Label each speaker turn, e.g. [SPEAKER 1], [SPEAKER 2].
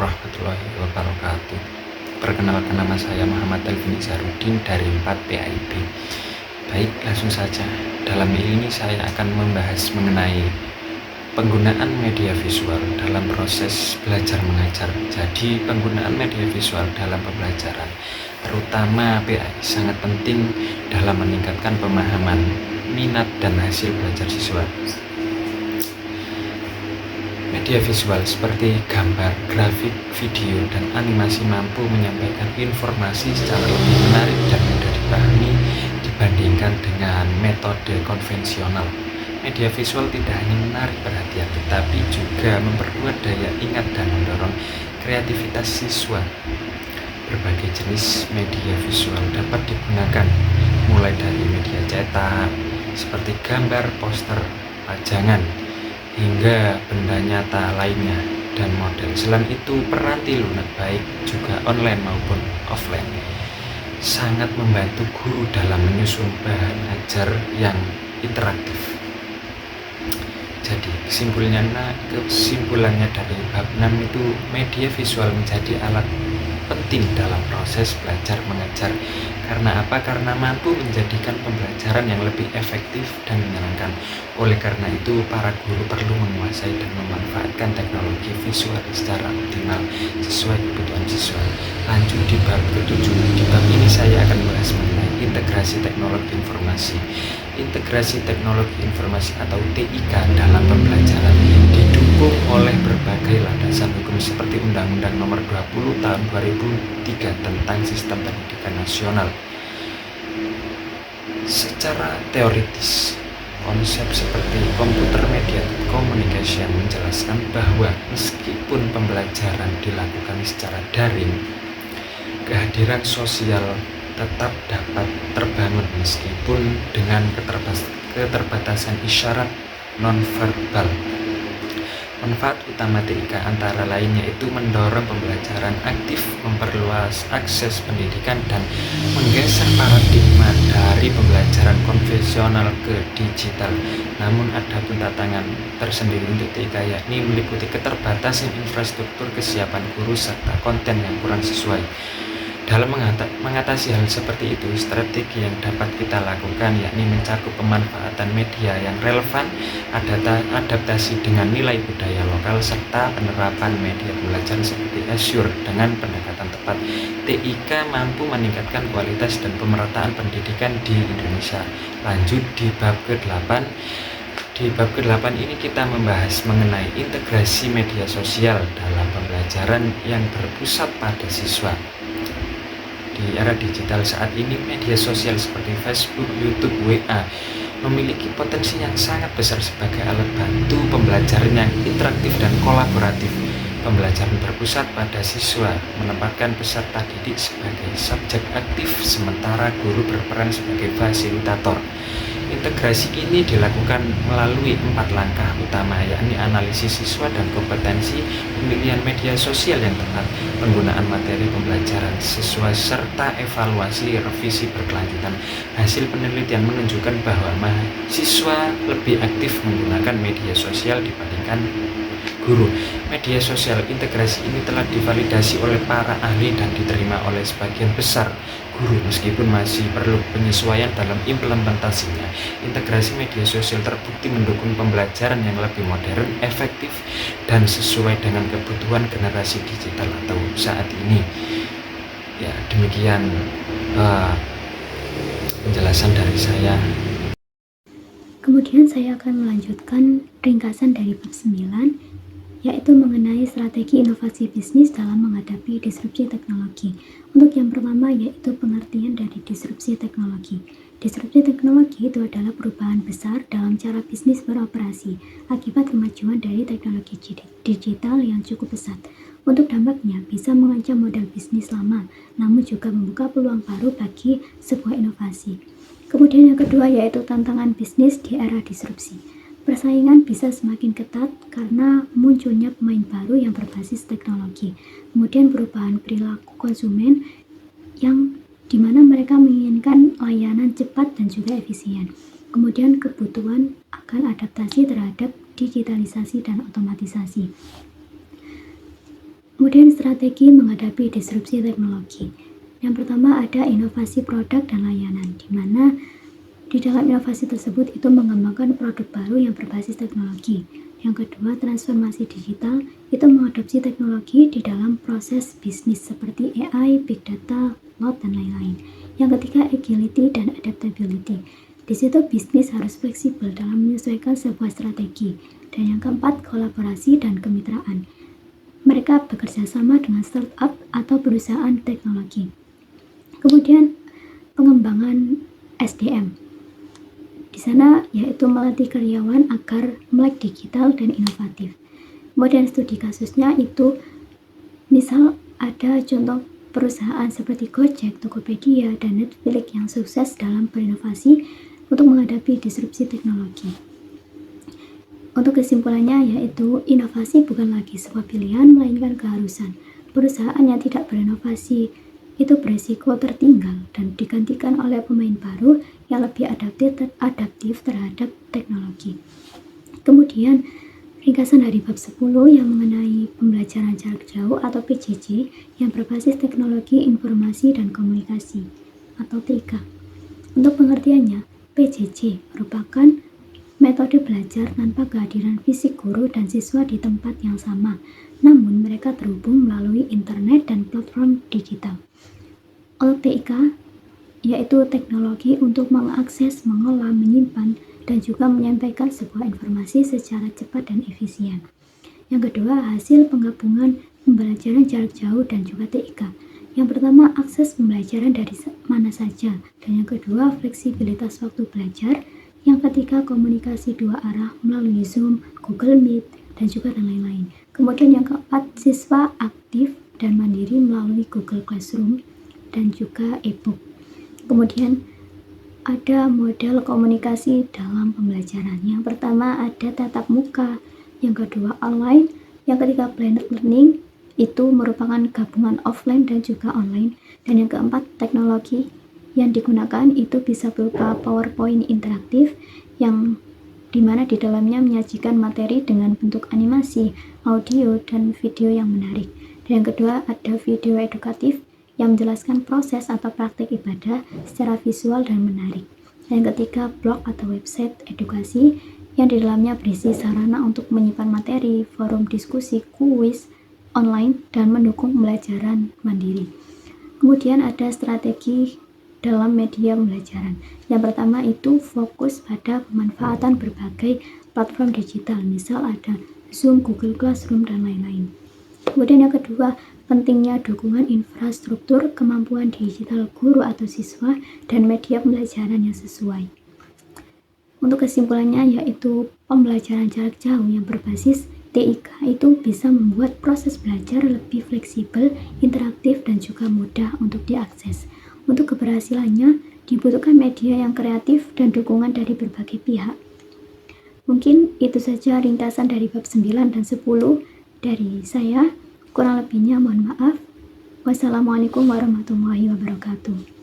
[SPEAKER 1] warahmatullahi wabarakatuh. Perkenalkan, nama saya Muhammad Elvin Izharuddin dari 4PAIB. Baik, langsung saja. Dalam ini saya akan membahas mengenai penggunaan media visual dalam proses belajar mengajar. Jadi penggunaan media visual dalam pembelajaran, terutama PAI, sangat penting dalam meningkatkan pemahaman, minat, dan hasil belajar siswa. Media visual seperti gambar, grafik, video, dan animasi mampu menyampaikan informasi secara lebih menarik dan mudah dipahami dibandingkan dengan metode konvensional. Media visual tidak hanya menarik perhatian, tetapi juga memperkuat daya ingat dan mendorong kreativitas siswa. Berbagai jenis media visual dapat digunakan, mulai dari media cetak, seperti gambar, poster, pajangan, hingga benda nyata lainnya dan model. Selain itu, peranti lunak baik juga online maupun offline sangat membantu guru dalam menyusun bahan ajar yang interaktif. Jadi kesimpulannya dari bab 6 itu, media visual menjadi alat penting dalam proses belajar mengajar. Karena apa? Karena mampu menjadikan pembelajaran yang lebih efektif dan menyenangkan. Oleh karena itu, para guru perlu menguasai dan memanfaatkan teknologi visual secara optimal sesuai kebutuhan siswa. Lanjut di bab ke-7. Di bab ini saya akan membahas mengenai integrasi teknologi informasi. Integrasi teknologi informasi atau TIK dalam pembelajaran didukung oleh berbagai landasan hukum seperti Undang-Undang Nomor 20 Tahun 2003 tentang Sistem Pendidikan Nasional. Secara teoritis, konsep seperti computer mediated communication menjelaskan bahwa meskipun pembelajaran dilakukan secara daring, kehadiran sosial tetap dapat terbangun meskipun dengan keterbatasan isyarat nonverbal. Manfaat utama TIK antara lainnya itu mendorong pembelajaran aktif, memperluas akses pendidikan, dan menggeser paradigma dari pembelajaran konvensional ke digital. Namun ada pun tantangan tersendiri untuk TIK, yakni meliputi keterbatasan infrastruktur, kesiapan guru, serta konten yang kurang sesuai. Dalam mengatasi hal seperti itu, strategi yang dapat kita lakukan yakni mencakup pemanfaatan media yang relevan, adaptasi dengan nilai budaya lokal, serta penerapan media belajar seperti Azure dengan pendekatan tepat. TIK mampu meningkatkan kualitas dan pemerataan pendidikan di Indonesia. Lanjut di bab ke-8. Di bab ke-8 ini kita membahas mengenai integrasi media sosial dalam pembelajaran yang berpusat pada siswa. Di era digital saat ini, media sosial seperti Facebook, YouTube, WA memiliki potensi yang sangat besar sebagai alat bantu pembelajaran yang interaktif dan kolaboratif. Pembelajaran berpusat pada siswa menempatkan peserta didik sebagai subjek aktif, sementara guru berperan sebagai fasilitator. Integrasi ini dilakukan melalui 4 langkah utama, yakni analisis siswa dan kompetensi, pemilihan media sosial yang tepat, penggunaan materi pembelajaran sesuai, serta evaluasi revisi berkelanjutan. Hasil penelitian menunjukkan bahwa mahasiswa lebih aktif menggunakan media sosial dibandingkan guru. Media sosial integrasi ini telah divalidasi oleh para ahli dan diterima oleh sebagian besar guru, meskipun masih perlu penyesuaian dalam implementasinya. Integrasi media sosial terbukti mendukung pembelajaran yang lebih modern, efektif, dan sesuai dengan kebutuhan generasi digital atau saat ini. Ya, demikian penjelasan dari saya.
[SPEAKER 2] Kemudian saya akan melanjutkan ringkasan dari bab 9, yaitu mengenai strategi inovasi bisnis dalam menghadapi disrupsi teknologi. Untuk yang pertama, yaitu pengertian dari disrupsi teknologi. Disrupsi teknologi itu adalah perubahan besar dalam cara bisnis beroperasi akibat kemajuan dari teknologi digital yang cukup pesat. Untuk dampaknya bisa mengancam model bisnis lama, namun juga membuka peluang baru bagi sebuah inovasi. Kemudian yang kedua, yaitu tantangan bisnis di era disrupsi. Persaingan bisa semakin ketat karena munculnya pemain baru yang berbasis teknologi. Kemudian perubahan perilaku konsumen yang dimana mereka menginginkan layanan cepat dan juga efisien. Kemudian kebutuhan akan adaptasi terhadap digitalisasi dan otomatisasi. Kemudian strategi menghadapi disrupsi teknologi. Yang pertama ada inovasi produk dan layanan, di mana di dalam inovasi tersebut itu mengembangkan produk baru yang berbasis teknologi. Yang kedua, transformasi digital, itu mengadopsi teknologi di dalam proses bisnis seperti AI, big data, cloud, dan lain-lain. Yang ketiga, agility dan adaptability. Di situ bisnis harus fleksibel dalam menyesuaikan sebuah strategi. Dan yang keempat, kolaborasi dan kemitraan. Mereka bekerja sama dengan startup atau perusahaan teknologi. Kemudian pengembangan SDM. Di sana yaitu melatih karyawan agar melek digital dan inovatif. Kemudian studi kasusnya itu misal ada contoh perusahaan seperti Gojek, Tokopedia, dan Netflix yang sukses dalam berinovasi untuk menghadapi disrupsi teknologi. Untuk kesimpulannya yaitu inovasi bukan lagi sebuah pilihan melainkan keharusan. Perusahaan yang tidak berinovasi itu berisiko tertinggal dan digantikan oleh pemain baru yang lebih adaptif terhadap teknologi. Kemudian ringkasan dari bab 10 yang mengenai pembelajaran jarak jauh atau PJJ yang berbasis teknologi informasi dan komunikasi atau TIK. Untuk pengertiannya, PJJ merupakan metode belajar tanpa kehadiran fisik guru dan siswa di tempat yang sama, namun mereka terhubung melalui internet dan platform digital. TIK yaitu teknologi untuk mengakses, mengolah, menyimpan, dan juga menyampaikan sebuah informasi secara cepat dan efisien. Yang kedua, hasil penggabungan pembelajaran jarak jauh dan juga TIK. Yang pertama, akses pembelajaran dari mana saja, dan yang kedua, fleksibilitas waktu belajar. Yang ketiga, komunikasi dua arah melalui Zoom, Google Meet, dan juga dan lain-lain. Kemudian yang keempat, siswa aktif dan mandiri melalui Google Classroom dan juga e-book. Kemudian ada model komunikasi dalam pembelajaran. Yang pertama ada tatap muka, yang kedua online, yang ketiga blended learning, itu merupakan gabungan offline dan juga online, dan yang keempat teknologi yang digunakan itu bisa berupa PowerPoint interaktif yang dimana di dalamnya menyajikan materi dengan bentuk animasi, audio, dan video yang menarik. Dan yang kedua ada video edukatif yang menjelaskan proses atau praktik ibadah secara visual dan menarik. Dan yang ketiga, blog atau website edukasi yang di dalamnya berisi sarana untuk menyimpan materi, forum diskusi, kuis online, dan mendukung pembelajaran mandiri. Kemudian ada strategi dalam media pembelajaran. Yang pertama itu fokus pada pemanfaatan berbagai platform digital, misal ada Zoom, Google Classroom, dan lain-lain. Kemudian yang kedua, pentingnya dukungan infrastruktur, kemampuan digital guru atau siswa, dan media pembelajaran yang sesuai. Untuk kesimpulannya yaitu pembelajaran jarak jauh yang berbasis TIK itu bisa membuat proses belajar lebih fleksibel, interaktif, dan juga mudah untuk diakses. Untuk keberhasilannya dibutuhkan media yang kreatif dan dukungan dari berbagai pihak. Mungkin itu saja ringkasan dari bab 9 dan 10 dari saya. Kurang lebihnya mohon maaf. Wassalamualaikum warahmatullahi wabarakatuh.